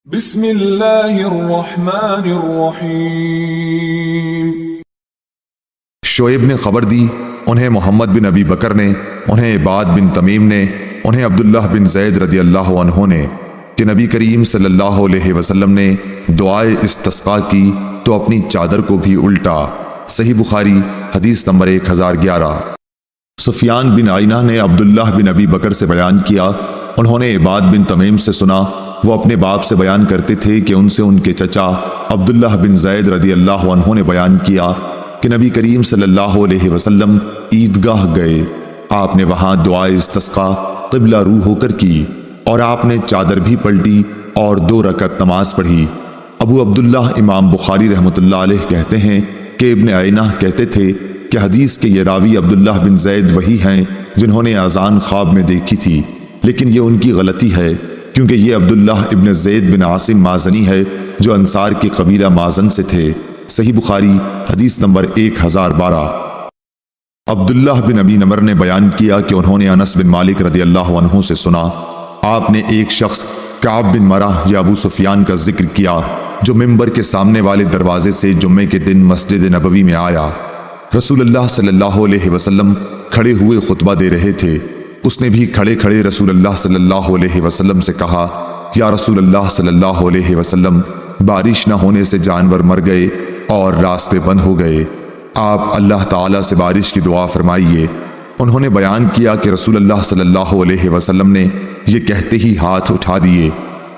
بسم اللہ الرحمن الرحیم۔ شعیب نے خبر دی، انہیں محمد بن ابی بکر نے، انہیں عباد بن تمیم نے، انہیں عبداللہ بن زید رضی اللہ عنہ نے کہ نبی کریم صلی اللہ علیہ وسلم نے دعائے استسقاء کی تو اپنی چادر کو بھی الٹا۔ صحیح بخاری حدیث نمبر 1011۔ سفیان بن عینہ نے عبداللہ بن ابی بکر سے بیان کیا، انہوں نے عباد بن تمیم سے سنا، وہ اپنے باپ سے بیان کرتے تھے کہ ان سے ان کے چچا عبداللہ بن زید رضی اللہ عنہ نے بیان کیا کہ نبی کریم صلی اللہ علیہ وسلم عیدگاہ گئے، آپ نے وہاں دعائے استسقاء قبلہ رو ہو کر کی اور آپ نے چادر بھی پلٹی اور 2 رکعت نماز پڑھی۔ ابو عبداللہ امام بخاری رحمۃ اللہ علیہ کہتے ہیں کہ ابن عینہ کہتے تھے کہ حدیث کے یہ راوی عبداللہ بن زید وہی ہیں جنہوں نے اذان خواب میں دیکھی تھی، لیکن یہ ان کی غلطی ہے کیونکہ یہ عبداللہ ابن زید بن عاصم مازنی ہے جو انصار کے قبیلہ مازن سے تھے۔ صحیح بخاری حدیث نمبر 1012۔ عبداللہ بن ابی نمر نے بیان کیا کہ انہوں نے انس بن مالک رضی اللہ عنہ سے سنا، آپ نے ایک شخص کعب بن مرہ یا ابو سفیان کا ذکر کیا جو ممبر کے سامنے والے دروازے سے جمعے کے دن مسجد نبوی میں آیا۔ رسول اللہ صلی اللہ علیہ وسلم کھڑے ہوئے خطبہ دے رہے تھے، اس نے بھی کھڑے کھڑے رسول اللہ صلی اللہ علیہ وسلم سے کہا، یا رسول اللہ صلی اللہ علیہ وسلم، بارش نہ ہونے سے جانور مر گئے اور راستے بند ہو گئے، آپ اللہ تعالیٰ سے بارش کی دعا فرمائیے۔ انہوں نے بیان کیا کہ رسول اللہ صلی اللہ علیہ وسلم نے یہ کہتے ہی ہاتھ اٹھا دیے،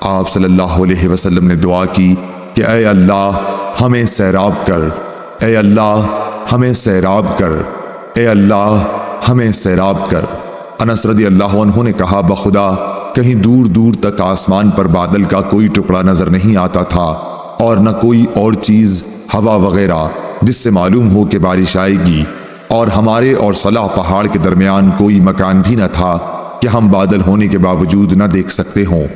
آپ صلی اللہ علیہ وسلم نے دعا کی کہ اے اللہ ہمیں سیراب کر، اے اللہ ہمیں سیراب کر، اے اللہ ہمیں سیراب کر۔ انس رضی اللہ عنہ نے کہا، بخدا کہیں دور دور تک آسمان پر بادل کا کوئی ٹکڑا نظر نہیں آتا تھا اور نہ کوئی اور چیز ہوا وغیرہ جس سے معلوم ہو کہ بارش آئے گی، اور ہمارے اور صلاح پہاڑ کے درمیان کوئی مکان بھی نہ تھا کہ ہم بادل ہونے کے باوجود نہ دیکھ سکتے ہوں۔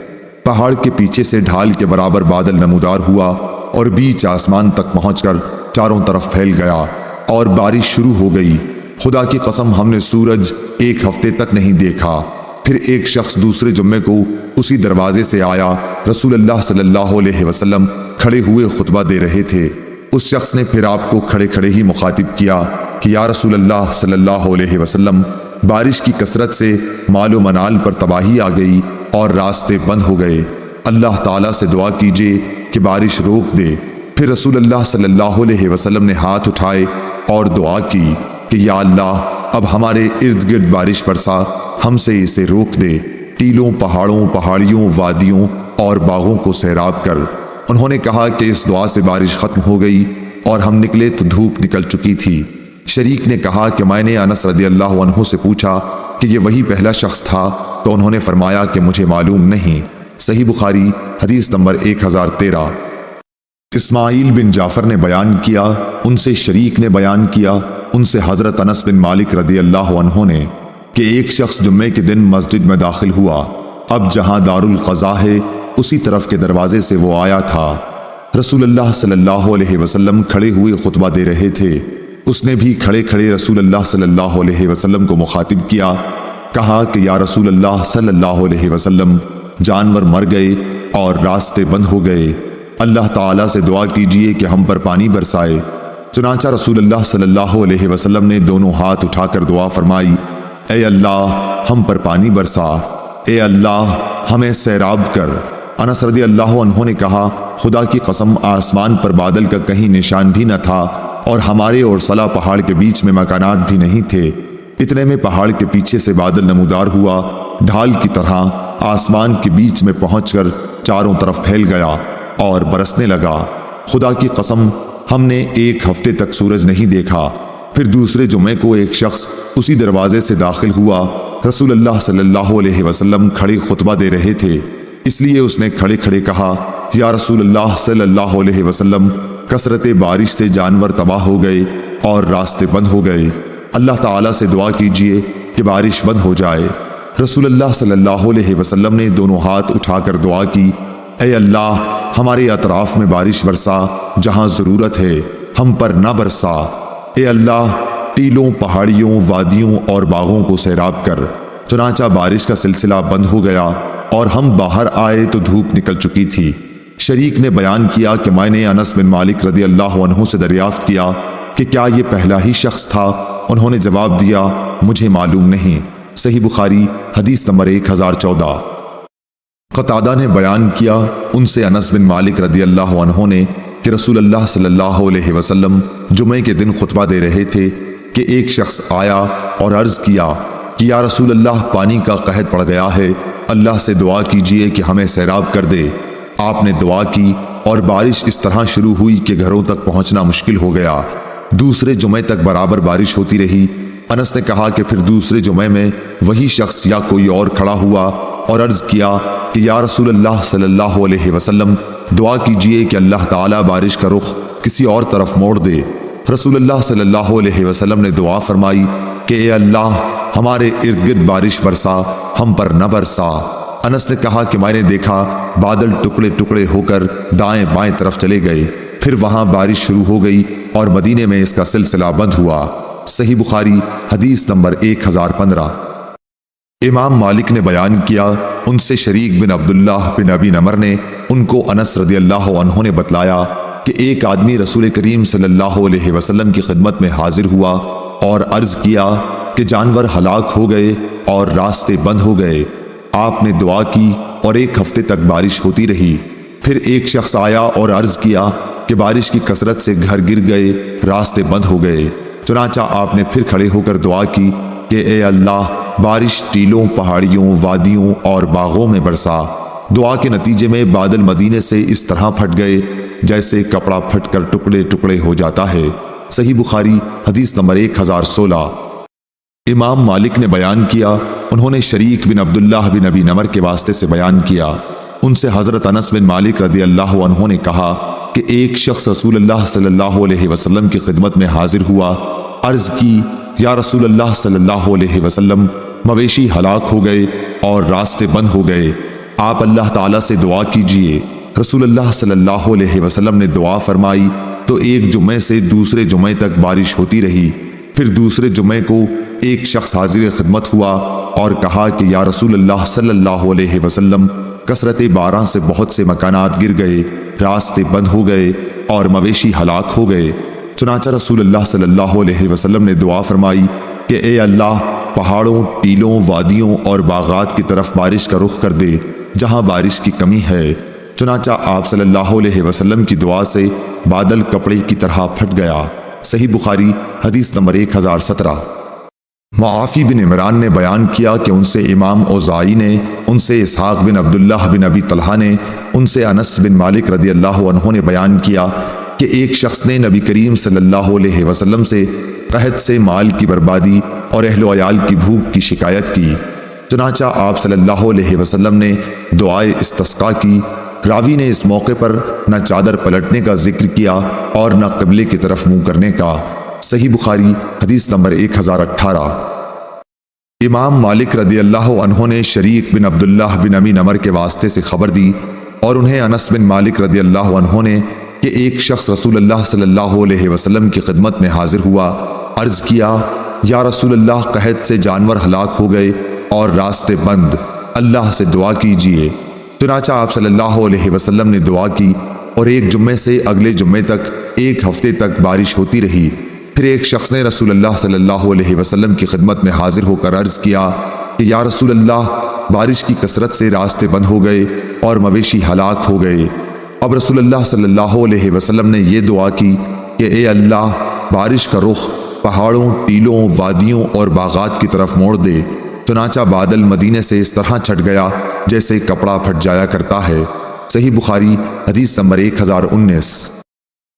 پہاڑ کے پیچھے سے ڈھال کے برابر بادل نمودار ہوا اور بیچ آسمان تک پہنچ کر چاروں طرف پھیل گیا اور بارش شروع ہو گئی۔ خدا کی قسم ہم نے سورج 1 ہفتے تک نہیں دیکھا۔ پھر ایک شخص دوسرے جمعے کو اسی دروازے سے آیا، رسول اللہ صلی اللہ علیہ وسلم کھڑے ہوئے خطبہ دے رہے تھے۔ اس شخص نے پھر آپ کو کھڑے کھڑے ہی مخاطب کیا کہ یا رسول اللہ صلی اللہ علیہ وسلم، بارش کی کثرت سے مال و منال پر تباہی آ گئی اور راستے بند ہو گئے، اللہ تعالیٰ سے دعا کیجیے کہ بارش روک دے۔ پھر رسول اللہ صلی اللہ علیہ وسلم نے ہاتھ اٹھائے اور دعا کی کہ یا اللہ اب ہمارے ارد گرد بارش برسا، ہم سے اسے روک دے، ٹیلوں، پہاڑوں، پہاڑیوں، وادیوں اور باغوں کو سیراب کر۔ انہوں نے کہا کہ اس دعا سے بارش ختم ہو گئی اور ہم نکلے تو دھوپ نکل چکی تھی۔ شریک نے کہا کہ میں نے انس رضی اللہ عنہ سے پوچھا کہ یہ وہی پہلا شخص تھا تو انہوں نے فرمایا کہ مجھے معلوم نہیں۔ صحیح بخاری حدیث نمبر 1013۔ اسماعیل بن جعفر نے بیان کیا، ان سے شریک نے بیان کیا، ان سے حضرت انس بن مالک رضی اللہ عنہ نے کہ ایک شخص جمعے کے دن مسجد میں داخل ہوا، اب جہاں دارالقضاء ہے اسی طرف کے دروازے سے وہ آیا تھا۔ رسول اللہ صلی اللہ علیہ وسلم کھڑے ہوئے خطبہ دے رہے تھے، اس نے بھی کھڑے کھڑے رسول اللہ صلی اللہ علیہ وسلم کو مخاطب کیا، کہا کہ یا رسول اللہ صلی اللہ علیہ وسلم، جانور مر گئے اور راستے بند ہو گئے، اللہ تعالیٰ سے دعا کیجیے کہ ہم پر پانی برسائے۔ چنانچہ رسول اللہ صلی اللہ علیہ وسلم نے دونوں ہاتھ اٹھا کر دعا فرمائی، اے اللہ ہم پر پانی برسا، اے اللہ ہمیں سیراب کر۔ انس رضی اللہ عنہ نے کہا، خدا کی قسم آسمان پر بادل کا کہیں نشان بھی نہ تھا اور ہمارے اور صلا پہاڑ کے بیچ میں مکانات بھی نہیں تھے، اتنے میں پہاڑ کے پیچھے سے بادل نمودار ہوا، ڈھال کی طرح آسمان کے بیچ میں پہنچ کر چاروں طرف پھیل گیا اور برسنے لگا۔ خدا کی قسم ہم نے 1 ہفتے تک سورج نہیں دیکھا۔ پھر دوسرے جمعے کو ایک شخص اسی دروازے سے داخل ہوا، رسول اللہ صلی اللہ علیہ وسلم کھڑے خطبہ دے رہے تھے، اس لیے اس نے کھڑے کھڑے کہا، یا رسول اللہ صلی اللہ علیہ وسلم، کثرت بارش سے جانور تباہ ہو گئے اور راستے بند ہو گئے، اللہ تعالیٰ سے دعا کیجیے کہ بارش بند ہو جائے۔ رسول اللہ صلی اللہ علیہ وسلم نے دونوں ہاتھ اٹھا کر دعا کی، اے اللہ ہمارے اطراف میں بارش برسا، جہاں ضرورت ہے ہم پر نہ برسا، اے اللہ ٹیلوں، پہاڑیوں، وادیوں اور باغوں کو سیراب کر۔ چنانچہ بارش کا سلسلہ بند ہو گیا اور ہم باہر آئے تو دھوپ نکل چکی تھی۔ شریک نے بیان کیا کہ میں نے انس بن مالک رضی اللہ عنہ سے دریافت کیا کہ کیا یہ پہلا ہی شخص تھا؟ انہوں نے جواب دیا مجھے معلوم نہیں۔ صحیح بخاری حدیث نمبر 1014۔ قتادہ نے بیان کیا ان سے انس بن مالک رضی اللہ عنہ نے کہ رسول اللہ صلی اللہ علیہ وسلم جمعے کے دن خطبہ دے رہے تھے کہ ایک شخص آیا اور عرض کیا کہ یا رسول اللہ پانی کا قحط پڑ گیا ہے، اللہ سے دعا کیجئے کہ ہمیں سیراب کر دے۔ آپ نے دعا کی اور بارش اس طرح شروع ہوئی کہ گھروں تک پہنچنا مشکل ہو گیا۔ دوسرے جمعے تک برابر بارش ہوتی رہی۔ انس نے کہا کہ پھر دوسرے جمعے میں وہی شخص یا کوئی اور کھڑا ہوا اور عرض کیا کہ یا رسول اللہ صلی اللہ علیہ وسلم دعا کیجئے کہ اللہ تعالیٰ بارش کا رخ کسی اور طرف موڑ دے۔ رسول اللہ صلی اللہ علیہ وسلم نے دعا فرمائی کہ اے اللہ ہمارے ارد گرد بارش برسا، ہم پر نہ برسا۔ انس نے کہا کہ میں نے دیکھا بادل ٹکڑے ٹکڑے ہو کر دائیں بائیں طرف چلے گئے، پھر وہاں بارش شروع ہو گئی اور مدینے میں اس کا سلسلہ بند ہوا۔ صحیح بخاری حدیث نمبر 1015۔ امام مالک نے بیان کیا ان سے شریک بن عبداللہ بن ابی نمر نے ان کو انس رضی اللہ عنہ نے بتلایا کہ ایک آدمی رسول کریم صلی اللہ علیہ وسلم کی خدمت میں حاضر ہوا اور عرض کیا کہ جانور ہلاک ہو گئے اور راستے بند ہو گئے۔ آپ نے دعا کی اور ایک ہفتے تک بارش ہوتی رہی۔ پھر ایک شخص آیا اور عرض کیا کہ بارش کی کثرت سے گھر گر گئے، راستے بند ہو گئے۔ چنانچہ آپ نے پھر کھڑے ہو کر دعا کی کہ اے اللہ بارش ٹیلوں، پہاڑیوں، وادیوں اور باغوں میں برسا۔ دعا کے نتیجے میں بادل مدینے سے اس طرح پھٹ گئے جیسے کپڑا پھٹ کر ٹکڑے ٹکڑے ہو جاتا ہے۔ صحیح بخاری حدیث نمبر 1016۔ امام مالک نے بیان کیا انہوں نے شریک بن عبداللہ بن ابی نمر کے واسطے سے بیان کیا ان سے حضرت انس بن مالک رضی اللہ عنہ نے کہا کہ ایک شخص رسول اللہ صلی اللہ علیہ وسلم کی خدمت میں حاضر ہوا، عرض کی یا رسول اللہ صلی اللہ علیہ وسلم مویشی ہلاک ہو گئے اور راستے بند ہو گئے، آپ اللہ تعالیٰ سے دعا کیجئے۔ رسول اللہ صلی اللہ علیہ وسلم نے دعا فرمائی تو ایک جمعے سے دوسرے جمعے تک بارش ہوتی رہی۔ پھر دوسرے جمعے کو ایک شخص حاضر خدمت ہوا اور کہا کہ یا رسول اللہ صلی اللہ علیہ وسلم کثرت باران سے بہت سے مکانات گر گئے، راستے بند ہو گئے اور مویشی ہلاک ہو گئے۔ چنانچہ رسول اللہ صلی اللہ علیہ وسلم نے دعا فرمائی کہ اے اللہ پہاڑوں، ٹیلوں، وادیوں اور باغات کی طرف بارش کا رخ کر دے جہاں بارش کی کمی ہے۔ چنانچہ آپ صلی اللہ علیہ وسلم کی دعا سے بادل کپڑے کی طرح پھٹ گیا۔ صحیح بخاری حدیث نمبر 1017۔ معافی بن عمران نے بیان کیا کہ ان سے امام اوزائی نے، ان سے اسحاق بن عبداللہ بن ابی طلحہ نے، ان سے انس بن مالک رضی اللہ عنہ نے بیان کیا کہ ایک شخص نے نبی کریم صلی اللہ علیہ وسلم سے قحط سے مال کی بربادی اور اہل و عیال کی بھوک کی شکایت کی۔ چنانچہ آپ صلی اللہ علیہ وسلم نے دعائے استسقاء کی۔ راوی نے اس موقع پر نہ چادر پلٹنے کا ذکر کیا اور نہ قبلے کی طرف منہ کرنے کا۔ صحیح بخاری حدیث نمبر 1018۔ امام مالک رضی اللہ عنہ نے شریک بن عبداللہ بن ابی نمر کے واسطے سے خبر دی اور انہیں انس بن مالک رضی اللہ عنہ نے کہ ایک شخص رسول اللہ صلی اللہ علیہ وسلم کی خدمت میں حاضر ہوا، عرض کیا یا رسول اللہ قحط سے جانور ہلاک ہو گئے اور راستے بند، اللہ سے دعا کیجئے۔ چنانچہ آپ صلی اللہ علیہ وسلم نے دعا کی اور ایک جمعے سے اگلے جمعے تک ایک ہفتے تک بارش ہوتی رہی۔ پھر ایک شخص نے رسول اللہ صلی اللہ علیہ وسلم کی خدمت میں حاضر ہو کر عرض کیا کہ یا رسول اللہ بارش کی کثرت سے راستے بند ہو گئے اور مویشی ہلاک ہو گئے۔ اب رسول اللہ صلی اللہ علیہ وسلم نے یہ دعا کی کہ اے اللہ بارش کا رخ پہاڑوں، ٹیلوں، وادیوں اور باغات کی طرف موڑ دے۔ چنانچہ بادل مدینے سے اس طرح چھٹ گیا جیسے کپڑا پھٹ جایا کرتا ہے۔ صحیح بخاری حدیث نمبر 1019۔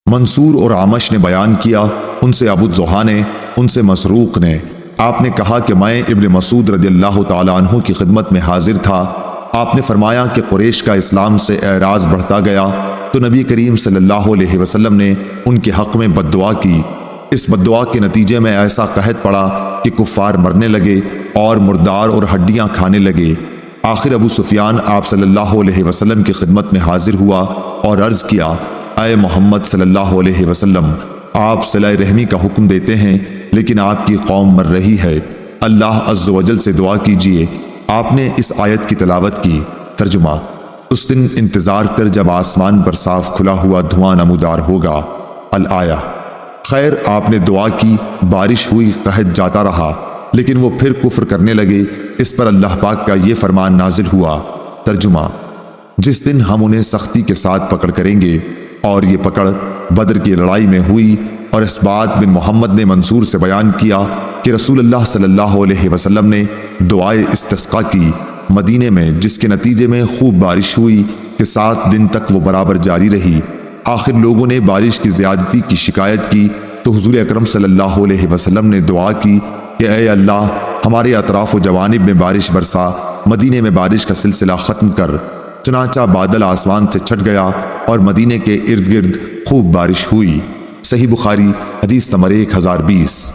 منصور اور عامش نے بیان کیا ان سے ابو الضحیٰ نے، ان سے مسروق نے، آپ نے کہا کہ میں ابن مسعود رضی اللہ تعالی عنہ کی خدمت میں حاضر تھا۔ آپ نے فرمایا کہ قریش کا اسلام سے اعراض بڑھتا گیا تو نبی کریم صلی اللہ علیہ وسلم نے ان کے حق میں بد دعا کی۔ اس بد دعا کے نتیجے میں ایسا قحط پڑا کہ کفار مرنے لگے اور مردار اور ہڈیاں کھانے لگے۔ آخر ابو سفیان آپ صلی اللہ علیہ وسلم کی خدمت میں حاضر ہوا اور عرض کیا اے محمد صلی اللہ علیہ وسلم، آپ صلہ رحمی کا حکم دیتے ہیں لیکن آپ کی قوم مر رہی ہے، اللہ عز و جل سے دعا کیجئے۔ آپ نے اس آیت کی تلاوت کی۔ ترجمہ: اس دن انتظار کر جب آسمان پر صاف کھلا ہوا دھواں نمودار ہوگا۔ الآیہ۔ خیر آپ نے دعا کی، بارش ہوئی، قحط جاتا رہا، لیکن وہ پھر کفر کرنے لگے۔ اس پر اللہ پاک کا یہ فرمان نازل ہوا۔ ترجمہ: جس دن ہم انہیں سختی کے ساتھ پکڑ کریں گے، اور یہ پکڑ بدر کی لڑائی میں ہوئی۔ اور اسبات بن محمد نے منصور سے بیان کیا کہ رسول اللہ صلی اللہ علیہ وسلم نے دعائے استسقاء کی مدینے میں، جس کے نتیجے میں خوب بارش ہوئی کہ 7 دن تک وہ برابر جاری رہی۔ آخر لوگوں نے بارش کی زیادتی کی شکایت کی تو حضور اکرم صلی اللہ علیہ وسلم نے دعا کی کہ اے اللہ، ہمارے اطراف و جوانب میں بارش برسا، مدینے میں بارش کا سلسلہ ختم کر۔ چنانچہ بادل آسمان سے چھٹ گیا اور مدینے کے ارد گرد خوب بارش ہوئی۔ صحیح بخاری حدیث نمبر 1020۔